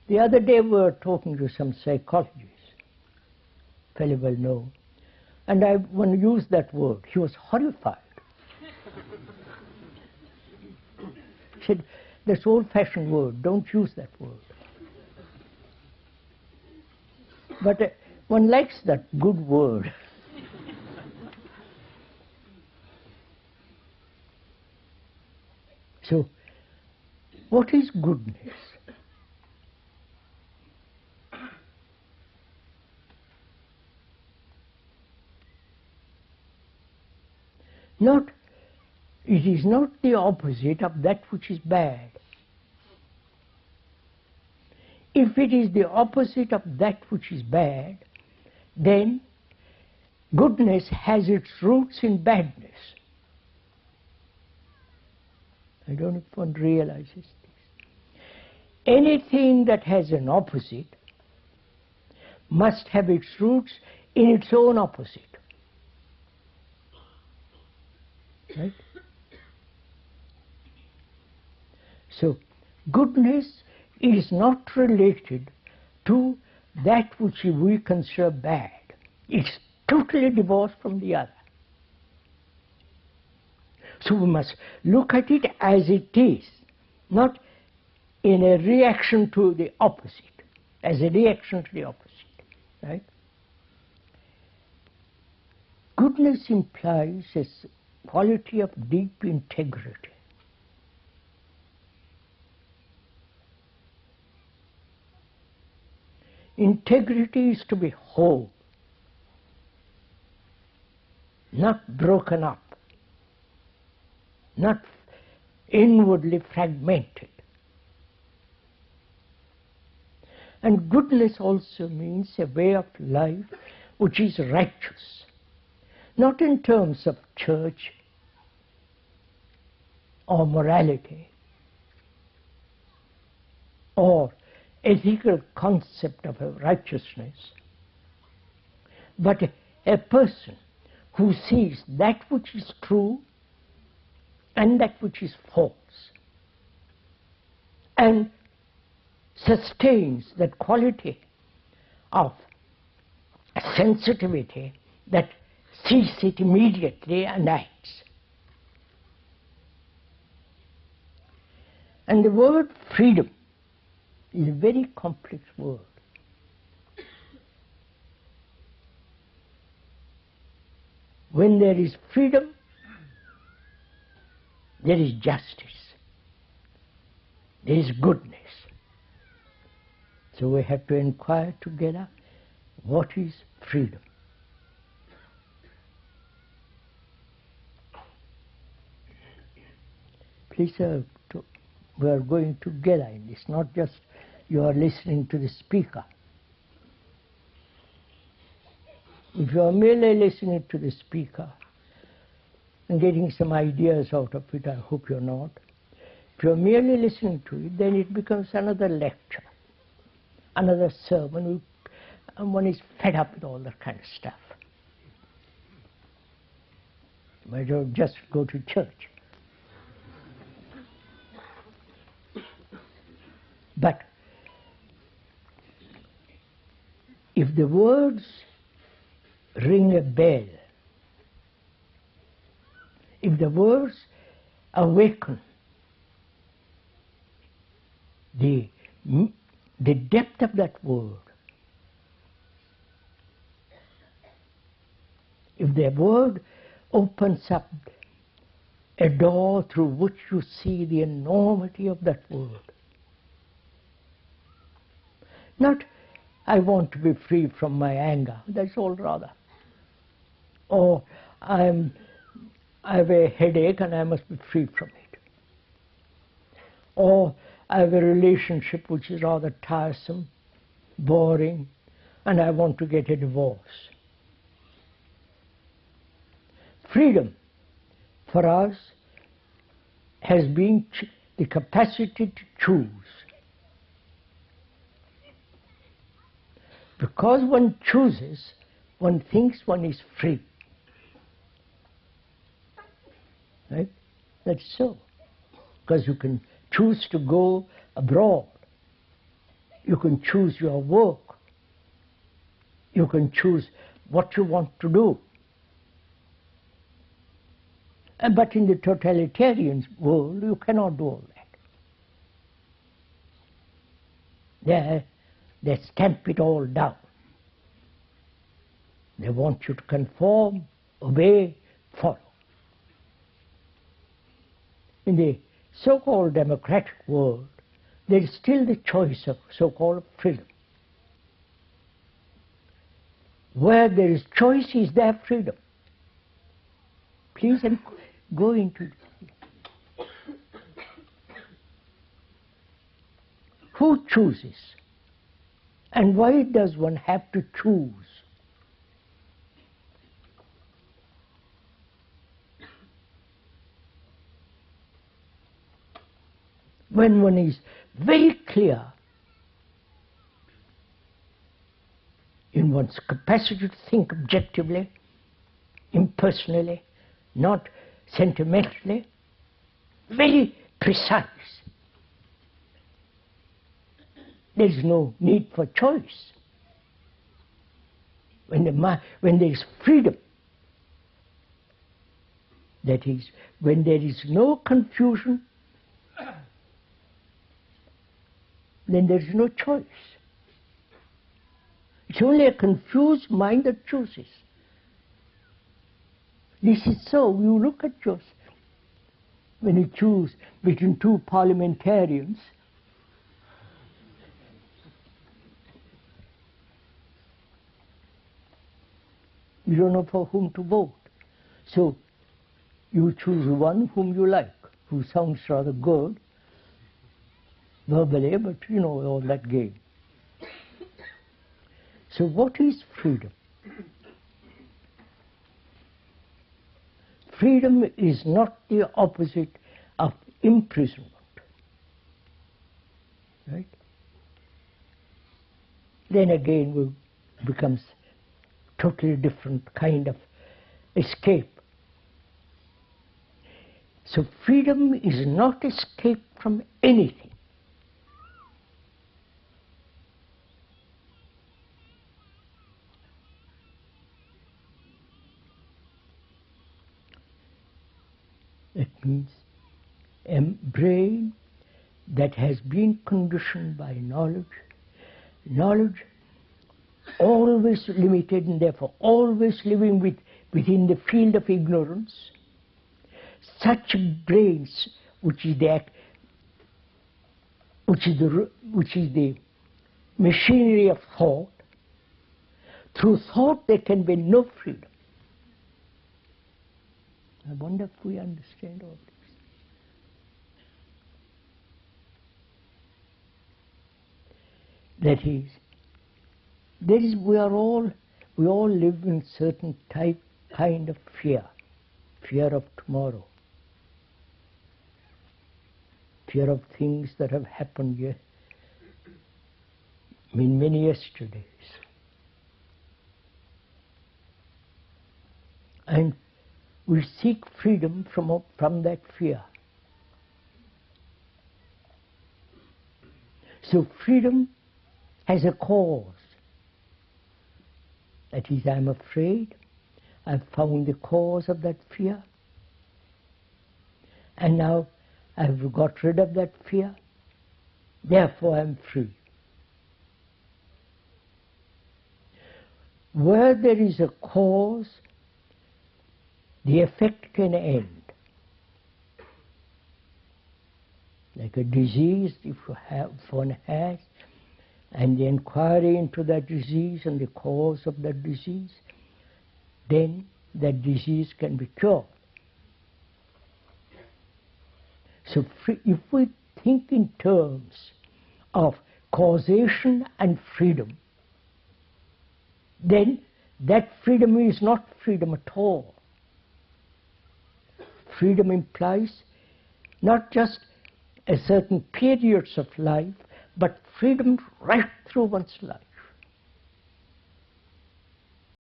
The other day we were talking to some psychologist, fairly well known, and when I used that word, he was horrified. He said, "That's old-fashioned word, don't use that word." But one likes that good word. So, what is goodness? It is not the opposite of that which is bad. If it is the opposite of that which is bad, then goodness has its roots in badness. I don't know if one realizes this. Anything that has an opposite must have its roots in its own opposite. Right? So, goodness is not related to that which we consider bad. It's totally divorced from the other. So we must look at it as it is, not in a reaction to the opposite, as a reaction to the opposite. Right? Goodness implies a quality of deep integrity. Integrity is to be whole, not broken up, not inwardly fragmented. And goodness also means a way of life which is righteous, not in terms of church or morality or ethical concept of righteousness, but a person who sees that which is true and that which is false, and sustains that quality of sensitivity that sees it immediately and acts. And the word freedom is a very complex word. When there is freedom, there is justice, there is goodness. So we have to inquire together, what is freedom? Please, we are going together in this, not just you are listening to the speaker. If you are merely listening to the speaker and getting some ideas out of it, I hope you're not. If you're merely listening to it, then it becomes another lecture, another sermon, and one is fed up with all that kind of stuff. Why don't you just go to church? But if the words ring a bell, if the words awaken the depth of that word, if the word opens up a door through which you see the enormity of that word, not, I want to be free from my anger, that's all rather. Or I have a headache and I must be free from it. Or I have a relationship which is rather tiresome, boring, and I want to get a divorce. Freedom for us has been the capacity to choose. Because one chooses, one thinks one is free. Right? That's so. Because you can choose to go abroad. You can choose your work. You can choose what you want to do. But in the totalitarian world, you cannot do all that. They stamp it all down. They want you to conform, obey, follow. In the so-called democratic world, there is still the choice of so-called freedom. Where there is choice, is there freedom? Please go into it. Who chooses? And why does one have to choose? When one is very clear in one's capacity to think objectively, impersonally, not sentimentally, very precise. There is no need for choice. When there is freedom, that is, when there is no confusion, then there is no choice. It's only a confused mind that chooses. This is so. You look at yourself. When you choose between two parliamentarians, you don't know for whom to vote. So you choose one whom you like, who sounds rather good verbally, but you know all that game. So what is freedom? Freedom is not the opposite of imprisonment. Right? Then again it becomes totally different kind of escape. So freedom is not escape from anything. It means a brain that has been conditioned by knowledge, knowledge always limited and therefore always living within the field of ignorance. Such brains, which is the machinery of thought, through thought there can be no freedom. I wonder if we understand all this. That is, we all live in certain kind of fear of tomorrow, fear of things that have happened yet, in many yesterdays. And we seek freedom from that fear. So freedom has a cause. That is, I'm afraid, I've found the cause of that fear, and now I've got rid of that fear, therefore I'm free. Where there is a cause, the effect can end. Like a disease, if one has, and the inquiry into that disease and the cause of that disease, then that disease can be cured. So if we think in terms of causation and freedom, then that freedom is not freedom at all. Freedom implies not just a certain periods of life, but freedom right through one's life.